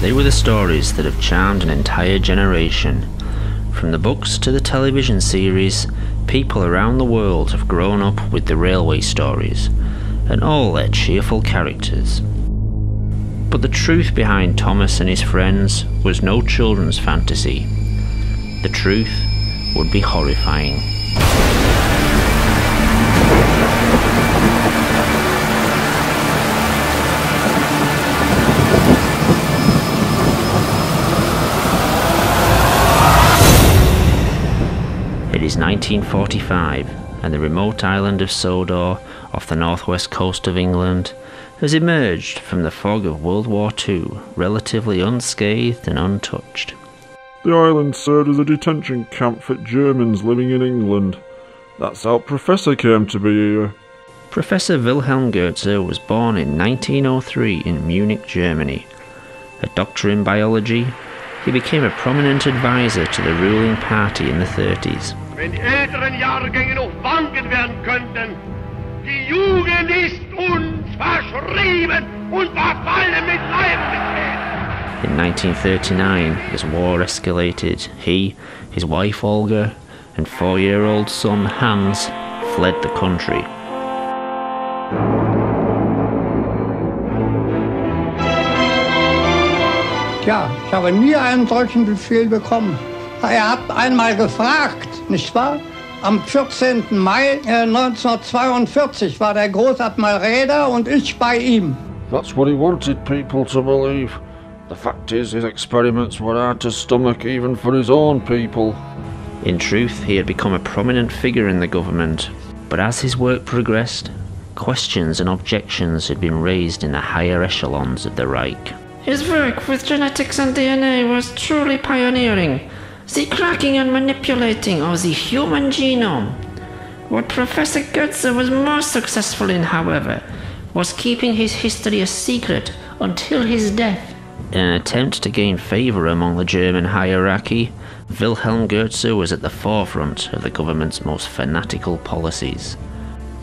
They were the stories that have charmed an entire generation. From the books to the television series, people around the world have grown up with the railway stories, and all their cheerful characters. But the truth behind Thomas and his friends was no children's fantasy. The truth would be horrifying. It is 1945, and the remote island of Sodor, off the northwest coast of England, has emerged from the fog of World War II, relatively unscathed and untouched. The island served as a detention camp for Germans living in England. That's how Professor came to be here. Professor Wilhelm Goetze was born in 1903 in Munich, Germany. A doctor in biology, he became a prominent advisor to the ruling party in the 30s. Wenn die älteren Jahrgänge noch wanken werden könnten, die Jugend ist uns verschrieben und verfallen mit Leiblichkeit. In 1939, as war escalated, he, his wife Olga, and 4-year-old son Hans fled the country. Tja, ich habe nie einen solchen Befehl bekommen. Er hat einmal gefragt, nicht wahr? Am 14. Mai 1942 war der Großadmiral Räder und ich bei ihm. That's what he wanted people to believe. The fact is, his experiments were hard to stomach even for his own people. In truth, he had become a prominent figure in the government, but as his work progressed, questions and objections had been raised in the higher echelons of the Reich. His work with genetics and DNA was truly pioneering. The cracking and manipulating of the human genome. What Professor Goetze was most successful in, however, was keeping his history a secret until his death. In an attempt to gain favour among the German hierarchy, Wilhelm Goetze was at the forefront of the government's most fanatical policies.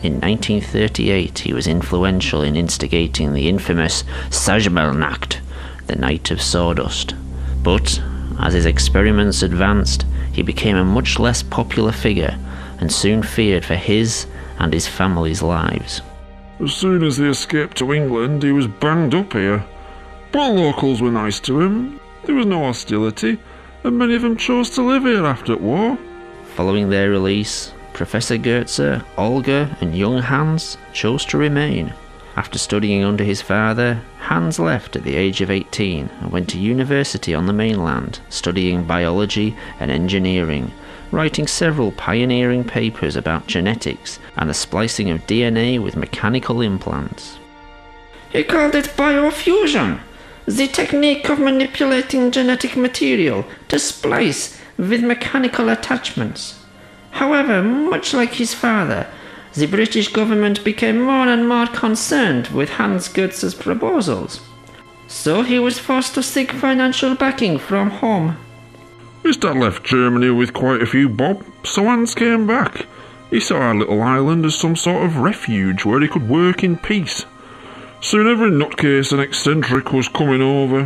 In 1938, he was influential in instigating the infamous Sajmelnacht, the Night of Sawdust. But, as his experiments advanced, he became a much less popular figure and soon feared for his and his family's lives. As soon as he escaped to England, he was banged up here. But locals were nice to him, there was no hostility, and many of them chose to live here after the war. Following their release, Professor Goetze, Olga and young Hans chose to remain. After studying under his father, Hans left at the age of 18 and went to university on the mainland, studying biology and engineering, writing several pioneering papers about genetics and the splicing of DNA with mechanical implants. He called it biofusion, the technique of manipulating genetic material to splice with mechanical attachments. However, much like his father, the British government became more and more concerned with Hans Goetze's proposals. So he was forced to seek financial backing from home. His dad left Germany with quite a few bob, so Hans came back. He saw our little island as some sort of refuge where he could work in peace. Soon every nutcase and eccentric was coming over.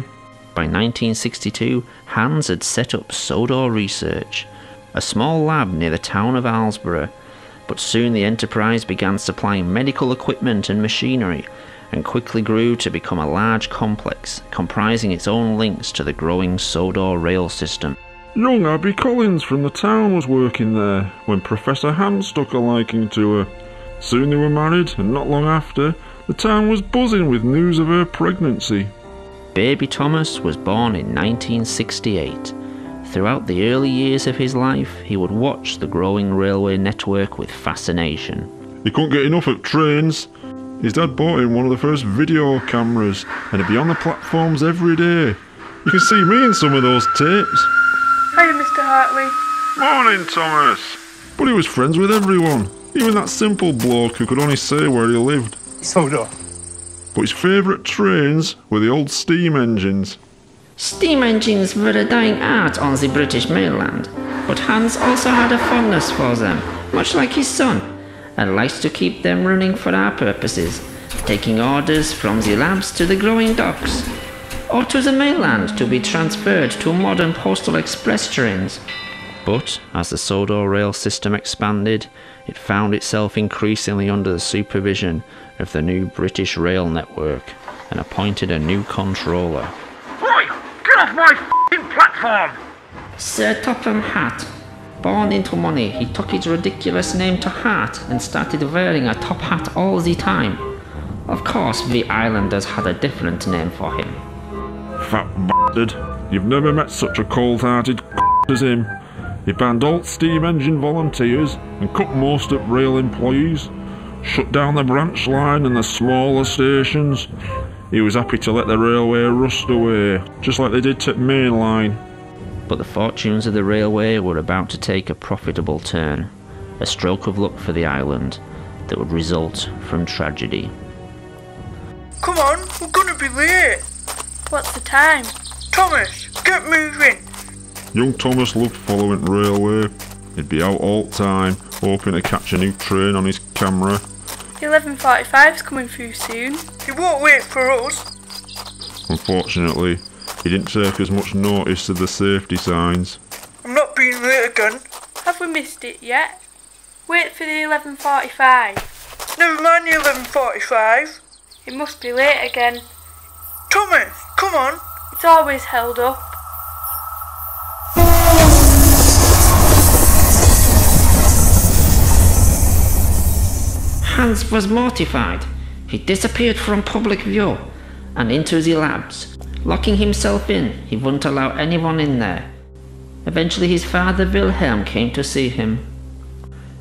By 1962, Hans had set up Sodor Research, a small lab near the town of Alsborough, but soon the enterprise began supplying medical equipment and machinery, and quickly grew to become a large complex, comprising its own links to the growing Sodor rail system. Young Abby Collins from the town was working there when Professor Hans took a liking to her. Soon they were married, and not long after, the town was buzzing with news of her pregnancy. Baby Thomas was born in 1968. Throughout the early years of his life, he would watch the growing railway network with fascination. He couldn't get enough of trains. His dad bought him one of the first video cameras, and he'd be on the platforms every day. You can see me in some of those tapes. Hiya, Mr. Hartley. Morning, Thomas. But he was friends with everyone, even that simple bloke who could only say where he lived. Sodor. But his favourite trains were the old steam engines. Steam engines were a dying art on the British mainland, but Hans also had a fondness for them, much like his son, and liked to keep them running for our purposes, taking orders from the labs to the growing docks. or to the mainland to be transferred to modern postal express trains. But as the Sodor rail system expanded, it found itself increasingly under the supervision of the new British rail network and appointed a new controller. Oi! Get off my f***ing platform! Sir Topham Hatt. Born into money, he took his ridiculous name to heart and started wearing a top hat all the time. Of course, the islanders had a different name for him. Fat bastard. You've never met such a cold-hearted as him. He banned all steam engine volunteers and cut most of rail employees, shut down the branch line and the smaller stations. He was happy to let the railway rust away, just like they did to main line. But the fortunes of the railway were about to take a profitable turn, a stroke of luck for the island that would result from tragedy. Come on, we're gonna be late. What's the time? Thomas, get moving. Young Thomas loved following railway. He'd be out all the time, hoping to catch a new train on his camera. 11:45's coming through soon. He won't wait for us. Unfortunately, he didn't take as much notice of the safety signs. I'm not being late again. Have we missed it yet? Wait for the 11:45. Never mind the 11:45. It must be late again. Thomas, come on. It's always held up. Hans was mortified. He disappeared from public view and into the labs. Locking himself in, he wouldn't allow anyone in there. Eventually his father Wilhelm came to see him.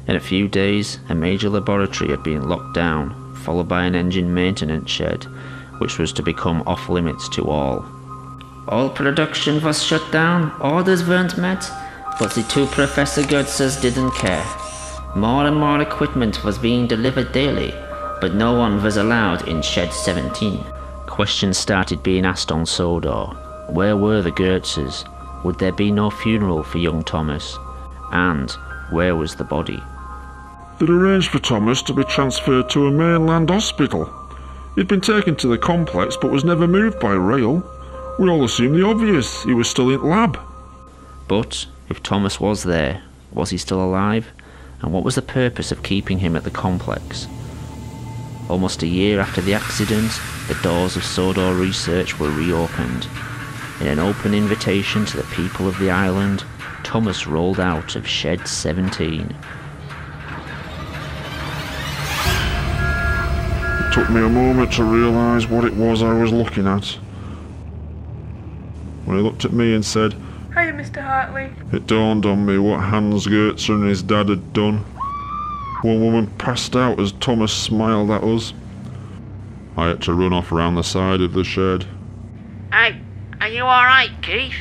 In a few days, a major laboratory had been locked down, followed by an engine maintenance shed, which was to become off-limits to all. All production was shut down, orders weren't met, but the two Professor Goetzes didn't care. More and more equipment was being delivered daily, but no one was allowed in Shed 17. Questions started being asked on Sodor. Where were the Goetzes? Would there be no funeral for young Thomas? And where was the body? They'd arranged for Thomas to be transferred to a mainland hospital. He'd been taken to the complex but was never moved by rail. We all assumed the obvious, he was still in lab. But if Thomas was there, was he still alive? And what was the purpose of keeping him at the complex? Almost a year after the accident, the doors of Sodor Research were reopened. In an open invitation to the people of the island, Thomas rolled out of Shed 17. It took me a moment to realise what it was I was looking at. When he looked at me and said, Hiya, Mr. Hartley. it dawned on me what Hans Goetze and his dad had done. One woman passed out as Thomas smiled at us. I had to run off round the side of the shed. Hey, are you alright, Keith?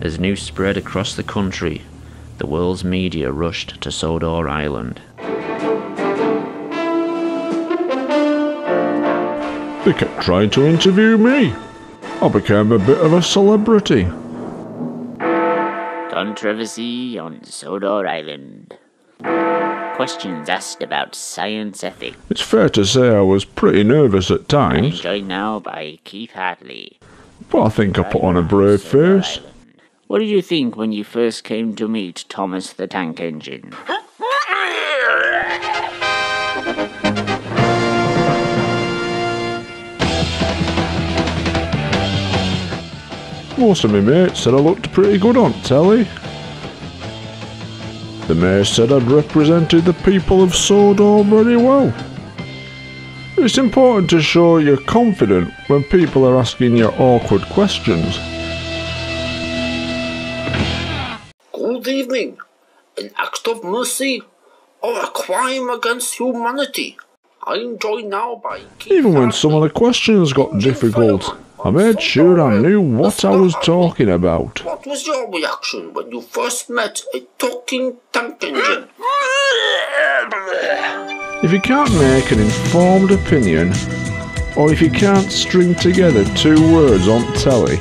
As news spread across the country, the world's media rushed to Sodor Island. They kept trying to interview me. I became a bit of a celebrity. Controversy on Sodor Island. Questions asked about science ethics. It's fair to say I was pretty nervous at times, Joined now by Keith Hartley. but I think I put on a brave face. What did you think when you first came to meet Thomas the Tank Engine? Most of my mates said I looked pretty good on telly. The mayor said I'd represented the people of Sodor very well. It's important to show you're confident when people are asking you awkward questions. Good evening. An act of mercy or a crime against humanity? I am joined now by Even when some of the questions got difficult, I made sure I knew what I was talking about. What was your reaction when you first met a talking tank engine? If you can't make an informed opinion, or if you can't string together two words on telly,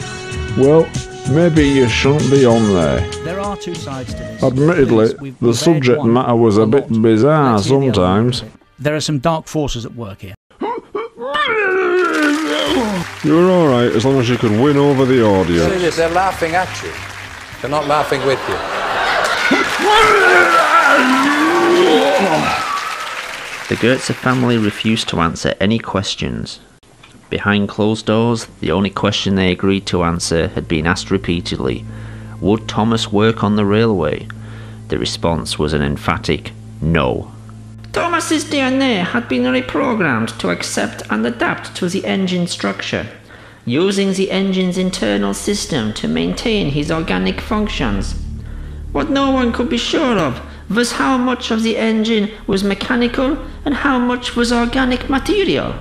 well, maybe you shouldn't be on there. There are two sides to this. Admittedly, the subject matter was a bit bizarre sometimes. There are some dark forces at work here. You were alright as long as you could win over the audience. See this, they're laughing at you. They're not laughing with you. The Goetze family refused to answer any questions. Behind closed doors, the only question they agreed to answer had been asked repeatedly. Would Thomas work on the railway? The response was an emphatic no. Thomas's DNA had been reprogrammed to accept and adapt to the engine structure, using the engine's internal system to maintain his organic functions. What no one could be sure of was how much of the engine was mechanical and how much was organic material.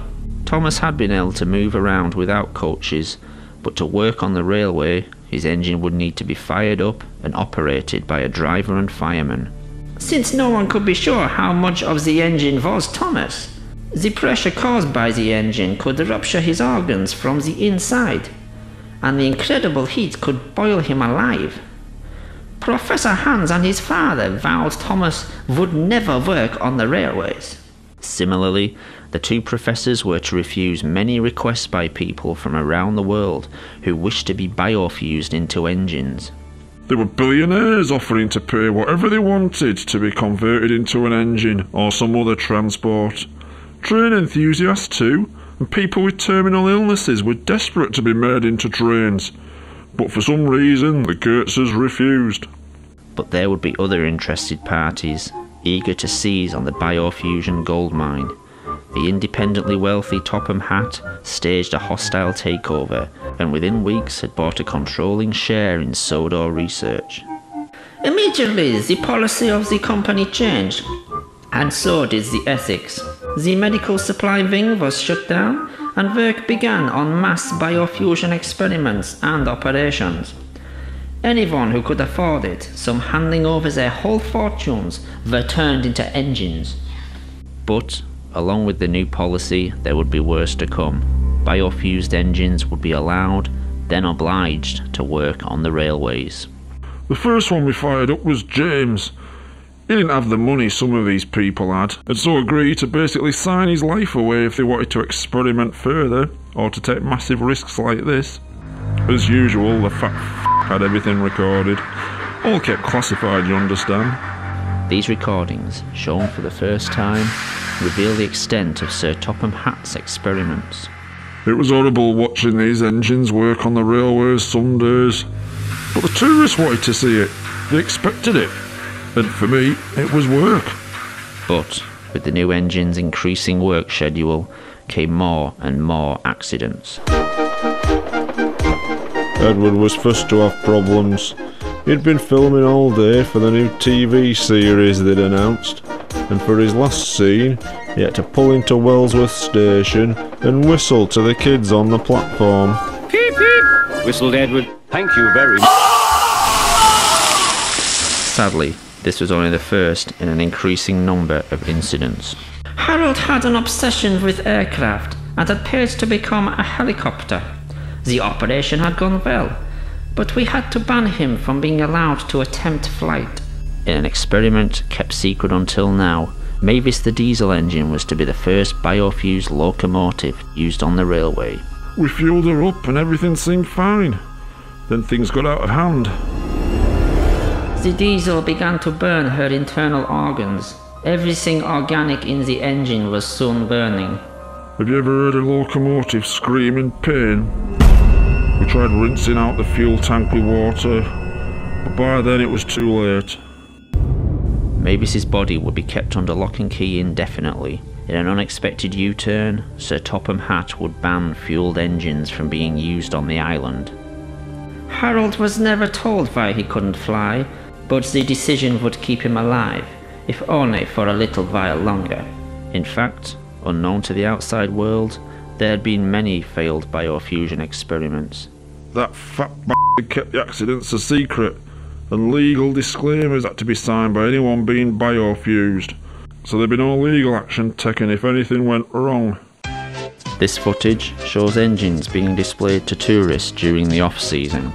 Thomas had been able to move around without coaches, but to work on the railway, his engine would need to be fired up and operated by a driver and fireman. Since no one could be sure how much of the engine was Thomas, the pressure caused by the engine could rupture his organs from the inside, and the incredible heat could boil him alive. Professor Hans and his father vowed Thomas would never work on the railways. Similarly, the two professors were to refuse many requests by people from around the world who wished to be biofused into engines. There were billionaires offering to pay whatever they wanted to be converted into an engine or some other transport. Train enthusiasts too, and people with terminal illnesses were desperate to be made into trains. But for some reason, the Goetzes refused. But there would be other interested parties, eager to seize on the biofusion goldmine. The independently wealthy Topham Hatt staged a hostile takeover, and within weeks had bought a controlling share in Sodor research. Immediately, the policy of the company changed, and so did the ethics. The medical supply wing was shut down, and work began on mass biofusion experiments and operations. Anyone who could afford it, some handing over their whole fortunes, were turned into engines. But, along with the new policy, there would be worse to come. Biofused engines would be allowed, then obliged, to work on the railways. The first one we fired up was James. He didn't have the money some of these people had, and so agreed to basically sign his life away if they wanted to experiment further, or to take massive risks like this. As usual, the fat had everything recorded. All kept classified, you understand. These recordings, shown for the first time, reveal the extent of Sir Topham Hatt's experiments. It was horrible watching these engines work on the railways some days. But the tourists wanted to see it. They expected it. And for me, it was work. But, with the new engine's increasing work schedule, came more and more accidents. Edward was first to have problems. He'd been filming all day for the new TV series they'd announced, and for his last scene, he had to pull into Wellsworth Station and whistle to the kids on the platform. Peep peep! Whistled Edward. Thank you very much. Sadly, this was only the first in an increasing number of incidents. Harold had an obsession with aircraft and had paid to become a helicopter. The operation had gone well, but we had to ban him from being allowed to attempt flight. In an experiment kept secret until now, Mavis the diesel engine was to be the first biofused locomotive used on the railway. We fueled her up and everything seemed fine. Then things got out of hand. The diesel began to burn her internal organs. Everything organic in the engine was soon burning. Have you ever heard a locomotive scream in pain? We tried rinsing out the fuel tank with water, but by then it was too late. Mavis's body would be kept under lock and key indefinitely. In an unexpected U-turn, Sir Topham Hatt would ban fueled engines from being used on the island. Harold was never told why he couldn't fly, but the decision would keep him alive, if only for a little while longer. In fact, unknown to the outside world, there had been many failed biofusion experiments. That fat bastard kept the accidents a secret, and legal disclaimers had to be signed by anyone being biofused, so there'd be no legal action taken if anything went wrong. This footage shows engines being displayed to tourists during the off-season.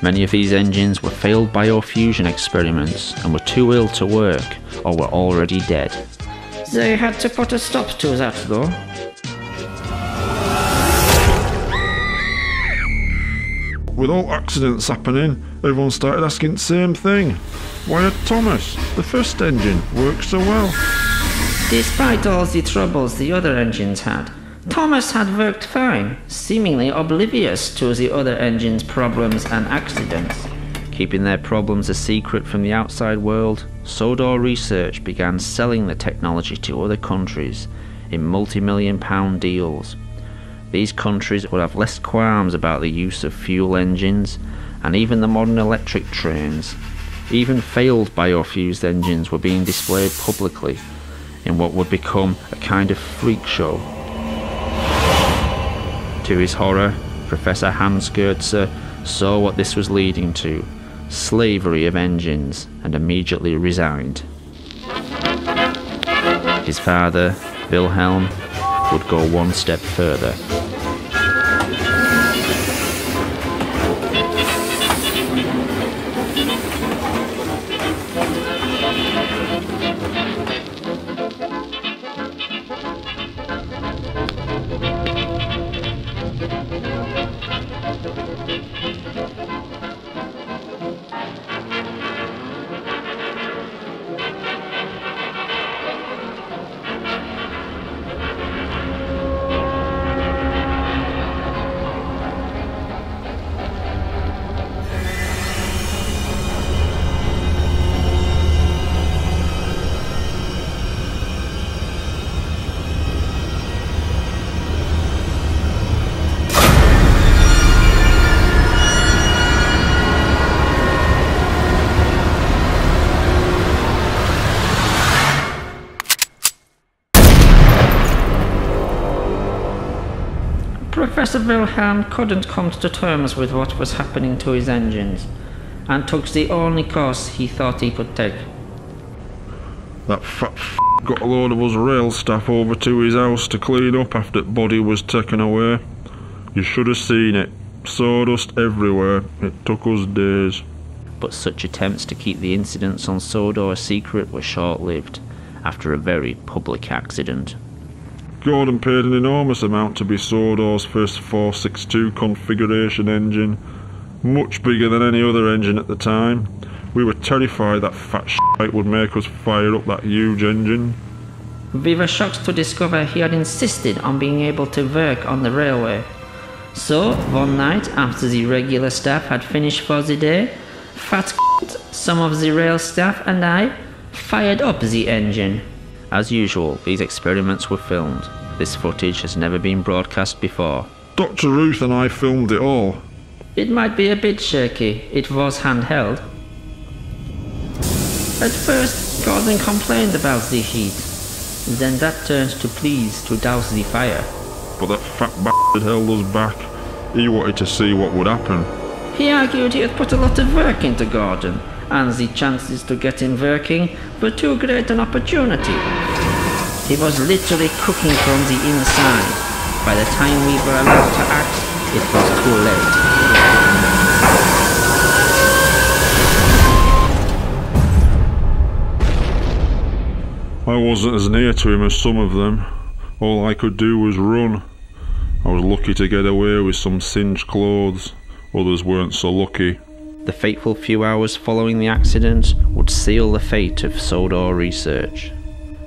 Many of these engines were failed biofusion experiments and were too ill to work or were already dead. They had to put a stop to that though. with all accidents happening, everyone started asking the same thing. Why had Thomas, the first engine, worked so well? Despite all the troubles the other engines had, Thomas had worked fine, seemingly oblivious to the other engines' problems and accidents. Keeping their problems a secret from the outside world, Sodor Research began selling the technology to other countries in multi-million-pound deals. These countries would have less qualms about the use of fuel engines, and even the modern electric trains. Even failed biofused engines were being displayed publicly in what would become a kind of freak show. To his horror, Professor Hans Goetze saw what this was leading to: slavery of engines, and immediately resigned. His father, Wilhelm, would go one step further. Professor Wilhelm couldn't come to terms with what was happening to his engines, and took the only course he thought he could take. That fat got a load of us rail staff over to his house to clean up after the body was taken away. You should have seen it. Sawdust everywhere. It took us days. But such attempts to keep the incidents on Sodor a secret were short-lived, after a very public accident. Gordon paid an enormous amount to be Sodor's first 462 configuration engine, much bigger than any other engine at the time. We were terrified that fat shite would make us fire up that huge engine. We were shocked to discover he had insisted on being able to work on the railway. So, one night, after the regular staff had finished for the day, fat some of the rail staff and I fired up the engine. As usual, these experiments were filmed. This footage has never been broadcast before. Dr. Ruth and I filmed it all. It might be a bit shaky. It was handheld. At first, Gordon complained about the heat. Then that turned to pleas to douse the fire. But that fat bastard held us back. He wanted to see what would happen. He argued he had put a lot of work into Gordon, and the chances to get him working were too great an opportunity. He was literally cooking from the inside. By the time we were allowed to act, it was too late. I wasn't as near to him as some of them. All I could do was run. I was lucky to get away with some singed clothes. Others weren't so lucky. The fateful few hours following the accident would seal the fate of Sodor Research.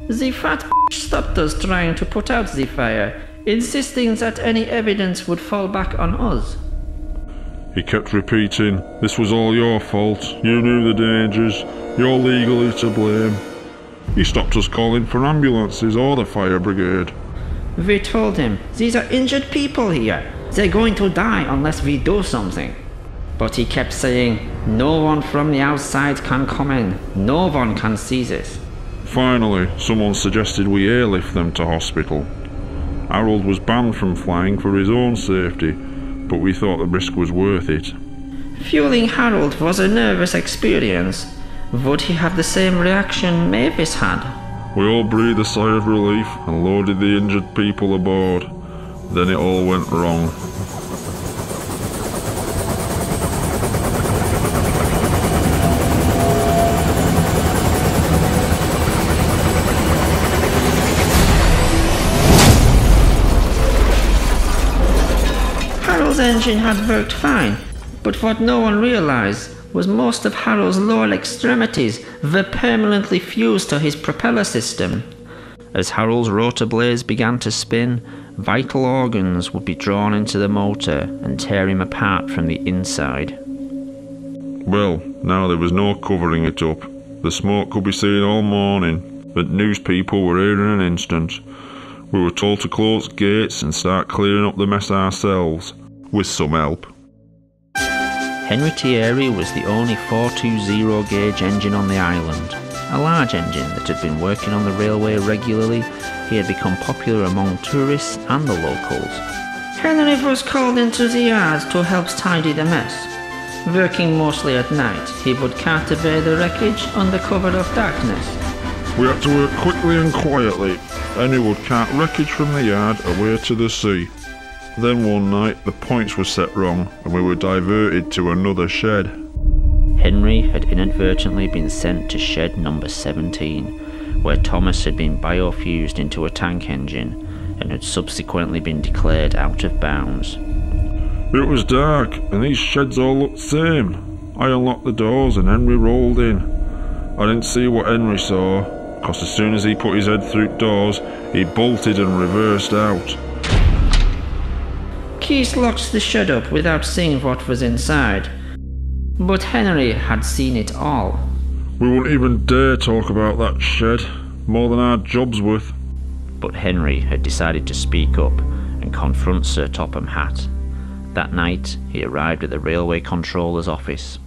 The fat stopped us trying to put out the fire, insisting that any evidence would fall back on us. He kept repeating, "This was all your fault. You knew the dangers. You're legally to blame." He stopped us calling for ambulances or the fire brigade. We told him, "These are injured people here. They're going to die unless we do something." But he kept saying, "No one from the outside can come in. No one can see this." Finally, someone suggested we airlift them to hospital. Harold was banned from flying for his own safety, but we thought the risk was worth it. Fueling Harold was a nervous experience. Would he have the same reaction Mavis had? We all breathed a sigh of relief and loaded the injured people aboard. Then it all went wrong. Harold's engine had worked fine, But what no one realised was most of Harold's lower extremities were permanently fused to his propeller system. As Harold's rotor blades began to spin, vital organs would be drawn into the motor and tear him apart from the inside. Well, now there was no covering it up. The smoke could be seen all morning, but news people were here in an instant. We were told to close gates and start clearing up the mess ourselves, with some help. Henry Thierry was the only 420 gauge engine on the island. A large engine that had been working on the railway regularly, he had become popular among tourists and the locals. Henry was called into the yard to help tidy the mess. Working mostly at night, he would cart away the wreckage under cover of darkness. We had to work quickly and quietly. Henry would cart wreckage from the yard away to the sea. Then one night the points were set wrong and we were diverted to another shed. Henry had inadvertently been sent to shed number 17, where Thomas had been biofused into a tank engine and had subsequently been declared out of bounds. It was dark and these sheds all looked the same. I unlocked the doors and Henry rolled in. I didn't see what Henry saw, because as soon as he put his head through doors, he bolted and reversed out. Keith locked the shed up without seeing what was inside. But Henry had seen it all. We wouldn't even dare talk about that shed, more than our job's worth. But Henry had decided to speak up and confront Sir Topham Hatt. That night, he arrived at the railway controller's office.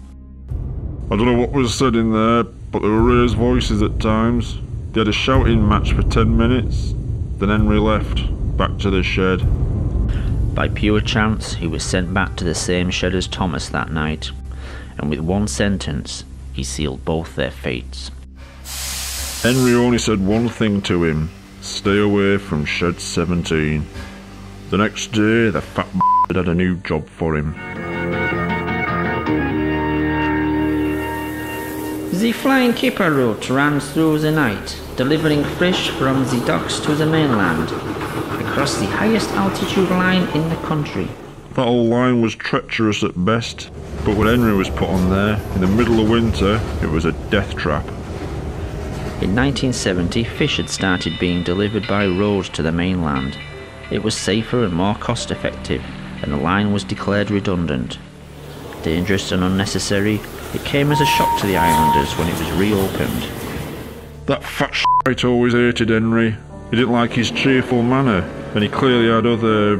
I don't know what was said in there, but there were raised voices at times. They had a shouting match for 10 minutes. Then Henry left, back to the shed. By pure chance, he was sent back to the same shed as Thomas that night, and with one sentence, he sealed both their fates. Henry only said one thing to him: stay away from shed 17. The next day, the fat had a new job for him. The flying kipper route ran through the night, delivering fish from the docks to the mainland, across the highest altitude line in the country. That old line was treacherous at best, but when Henry was put on there, in the middle of winter, it was a death trap. In 1970, fish had started being delivered by road to the mainland. It was safer and more cost-effective, and the line was declared redundant. Dangerous and unnecessary, it came as a shock to the islanders when it was reopened. That fat shite always hated Henry. He didn't like his cheerful manner, and he clearly had other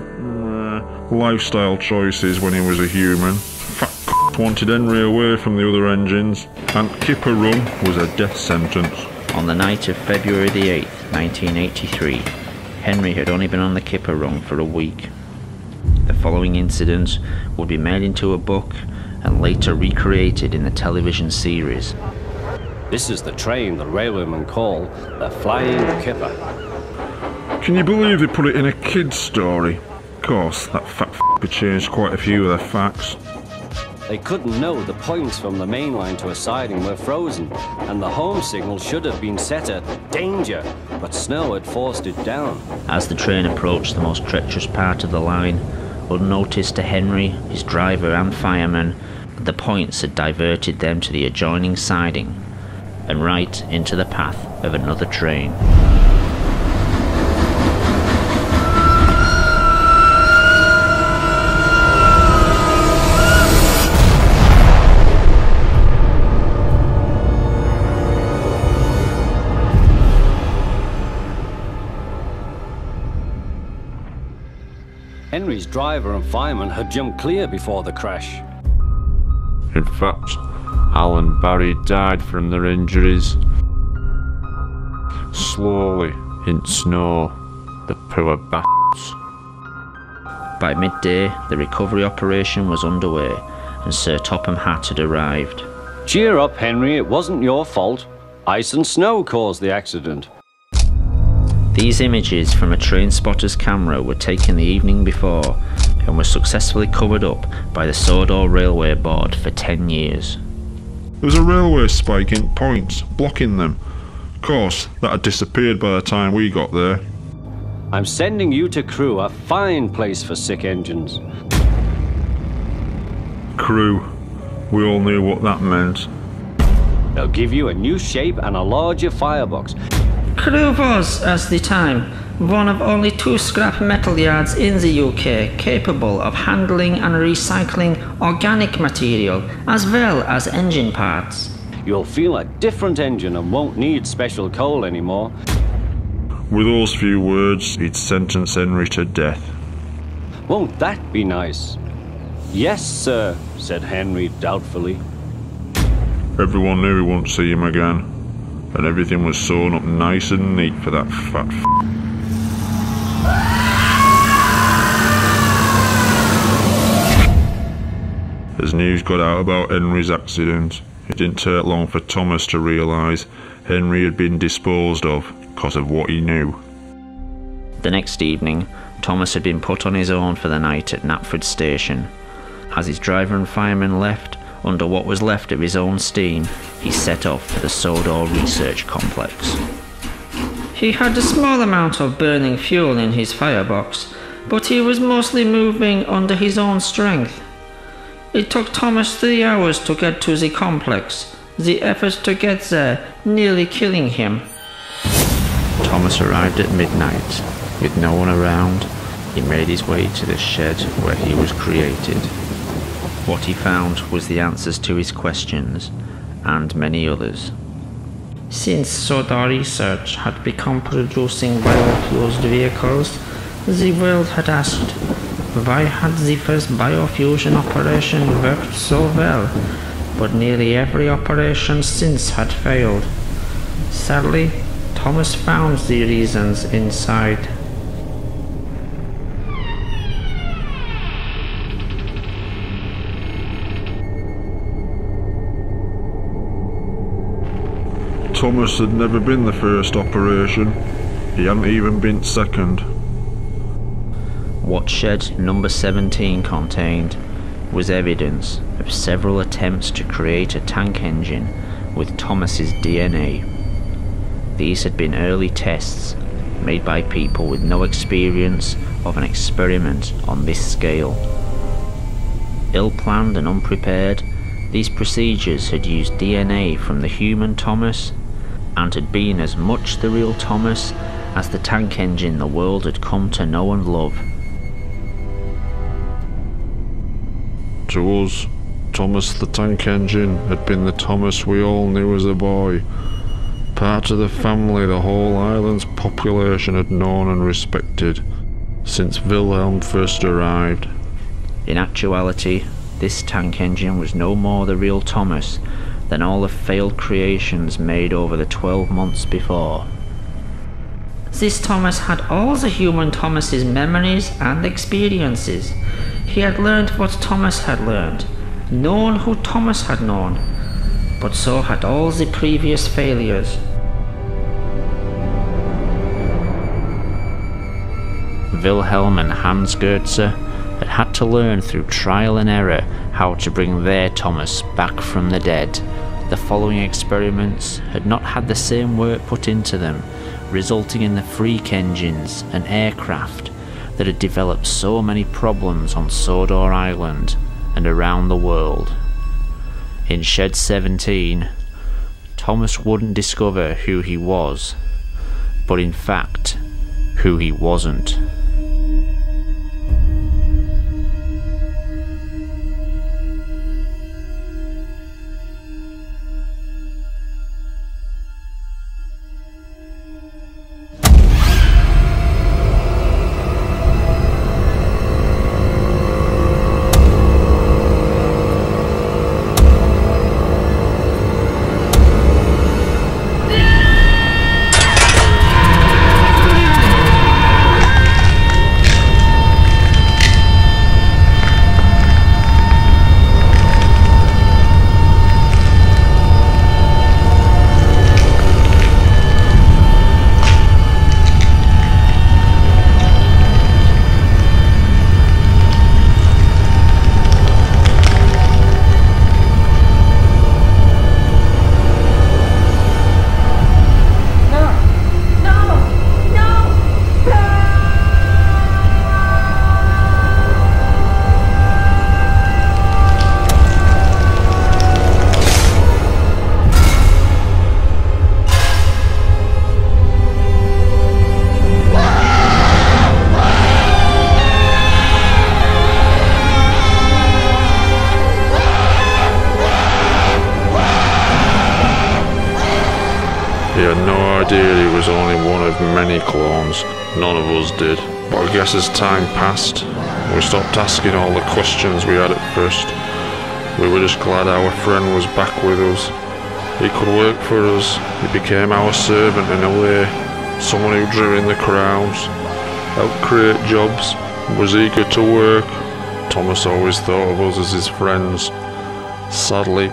lifestyle choices when he was a human. Fat wanted Henry away from the other engines, and Kipper Run was a death sentence. On the night of February the 8th, 1983, Henry had only been on the Kipper Run for a week. The following incident would be made into a book and later recreated in the television series. This is the train the railwaymen call the Flying Kipper. Can you believe they put it in a kid's story? Of course, that fat f***er changed quite a few of their facts. They couldn't know the points from the main line to a siding were frozen, and the home signal should have been set at danger, but snow had forced it down. As the train approached the most treacherous part of the line, unnoticed to Henry, his driver and firemen, the points had diverted them to the adjoining siding, and right into the path of another train. Henry's driver and fireman had jumped clear before the crash. In fact, Al and Barry died from their injuries. Slowly, in snow, the poor bastards. By midday, the recovery operation was underway, and Sir Topham Hatt had arrived. Cheer up, Henry, it wasn't your fault. Ice and snow caused the accident. These images from a train spotter's camera were taken the evening before and were successfully covered up by the Sodor Railway Board for 10 years. There was a railway spike in points, blocking them. Of course, that had disappeared by the time we got there. I'm sending you to Crewe, a fine place for sick engines. crew. We all knew what that meant. They'll give you a new shape and a larger firebox. Crewe was, at the time, one of only 2 scrap metal yards in the UK capable of handling and recycling organic material as well as engine parts. You'll feel a different engine and won't need special coal anymore. With those few words, he'd sentence Henry to death. Won't that be nice? Yes, sir, said Henry doubtfully. Everyone knew he wouldn't see him again, and everything was sewn up nice and neat for that fat As news got out about Henry's accident, it didn't take long for Thomas to realise Henry had been disposed of because of what he knew. The next evening, Thomas had been put on his own for the night at Knapford Station. As his driver and fireman left, under what was left of his own steam, he set off for the Sodor Research Complex. He had a small amount of burning fuel in his firebox, but he was mostly moving under his own strength. It took Thomas 3 hours to get to the complex, the effort to get there nearly killing him. Thomas arrived at midnight. With no one around, he made his way to the shed where he was created. What he found was the answers to his questions, and many others. Since Sodor Research had become producing biofueled vehicles, the world had asked, why had the first biofusion operation worked so well, but nearly every operation since had failed? Sadly, Thomas found the reasons inside. Thomas had never been the first operation. He hadn't even been second. What shed number 17 contained was evidence of several attempts to create a tank engine with Thomas's DNA. These had been early tests made by people with no experience of an experiment on this scale. Ill-planned and unprepared, these procedures had used DNA from the human Thomas and had been as much the real Thomas as the tank engine the world had come to know and love. To us, Thomas the Tank Engine had been the Thomas we all knew as a boy. Part of the family the whole island's population had known and respected since Wilhelm first arrived. In actuality, this tank engine was no more the real Thomas than all the failed creations made over the 12 months before. This Thomas had all the human Thomas's memories and experiences. He had learned what Thomas had learned, known who Thomas had known, but so had all the previous failures. Wilhelm and Hans Goetze had to learn through trial and error how to bring their Thomas back from the dead. The following experiments had not had the same work put into them, resulting in the freak engines and aircraft that had developed so many problems on Sodor Island and around the world. In Shed 17, Thomas wouldn't discover who he was, but in fact, who he wasn't. was only one of many clones. None of us did. But I guess as time passed, we stopped asking all the questions we had at first. We were just glad our friend was back with us. He could work for us. He became our servant in a way. Someone who drew in the crowds, helped create jobs, was eager to work. Thomas always thought of us as his friends. Sadly,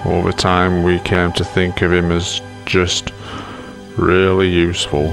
over time we came to think of him as just really useful.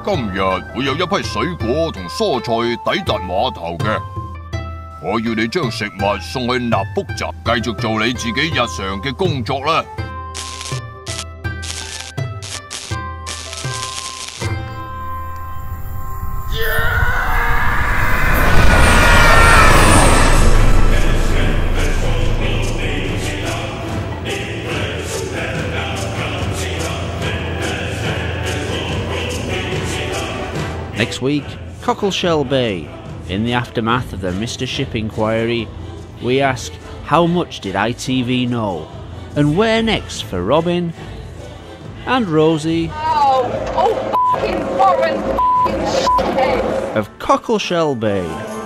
今日會有一批水果同蔬菜抵達碼頭嘅，我要你將食物送去納卜站，繼續做你自己日常嘅工作啦。Next week, Cockleshell Bay. In the aftermath of the Mr. Ship inquiry, we ask, how much did ITV know? And where next for Robin and Rosie fucking Warren, fucking shithead of Cockleshell Bay.